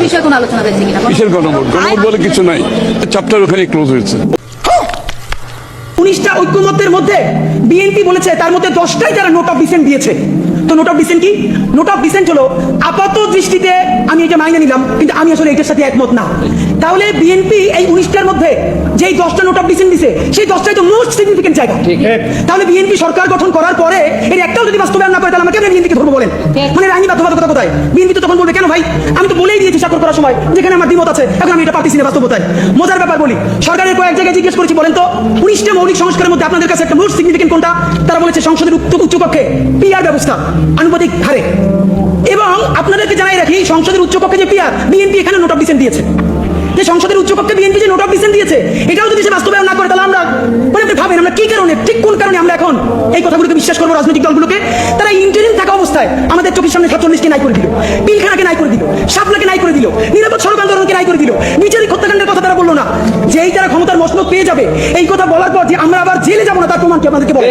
বিষয়ে কোনো আলোচনা হয়েছে কিনা? কিসের গণভোট? গণভোট বলে কিছু নাই, চ্যাপ্টার ওখানে ক্লোজ হয়েছে। 19টা ঐক্যমত্যের মধ্যে বিএনপি বলেছে তার মধ্যে 10টাই যারা নোট অফ ডিসেন্ট দিয়েছে। তো নোট অফ ডিসেন্ট কি? নোট অফ ডিসেন্ট হলো আপাত দৃষ্টিতে আমি এটা মাইনে নিলাম, কিন্তু আমি আসলে এটার সাথে একমত না। তাহলে বিএনপি এই 19টার মধ্যে যেই 10টা নোট অফ ডিসেন্ট দিছে সেই 10টাই তো মোস্ট সিগনিফিকেন্ট জায়গা। তাহলে বিএনপি সরকার গঠন করার পরে এর একটাও যদি বাস্তবায়ন না করে তাহলে আমরা কেন বিএনপিকে ধরবো বলেন? মানে আইনি বাধ্যবাধকতা কোথায়? বিএনপি তো তখন বলবে কেন ভাই, আমি তো বলেই দিয়েছি স্বাক্ষর করার সময় যেখানে আমার দ্বিমত আছে, এখন আমি এটা পারতেছি না বাস্তবতায়। মজার ব্যাপার বলি, সরকারের কয়েক জায়গায় জিজ্ঞেস করেছি বলেন তো 19টা মৌলিক সংস্কারের মধ্যে আপনাদের কাছে একটা মোস্ট সিগনিফিকেন্ট কোনটা? তারা বলেছে সংসদের উচ্চকক্ষে পিআর ব্যবস্থা আনুপাতিক হারে। এবং আপনাদেরকে জানাই রাখি, সংসদের উচ্চকক্ষে যে পিআর, বিএনপি এখানে নোট অফ ডিসেন্ট দিয়েছে। যে সংসদের উচ্চকক্ষে বিএনপি যে নোট অফ ডিসেন্ট দিয়েছে, এটাও যদি সে বাস্তবায়ন না করে তাহলে আমরা মানে আপনি ভাবেন আমরা কি কারণে, ঠিক কোন কারণে আমরা এখন এই কথাগুলোকে বিশ্বাস করবো? রাজনৈতিক দলগুলোকে তারা ইন্টারিম থাকা অবস্থায় আমাদের চোখের সামনে 47কে নাই করে দিল, পিলখানাকে নাই করে দিল, শাপলাকে নাই করে দিল, নিরাপদ সড়ক আন্দোলনকে নাই করে দিল, বিচারিক হত্যাকাণ্ডের কথা তারা বললো না। যেই তারা ক্ষমতার মসনদ পেয়ে যাবে এই কথা বলার পর যে আমরা আবার জেলে যাবো না তার প্রমাণ কি আপনাদেরকে বলে?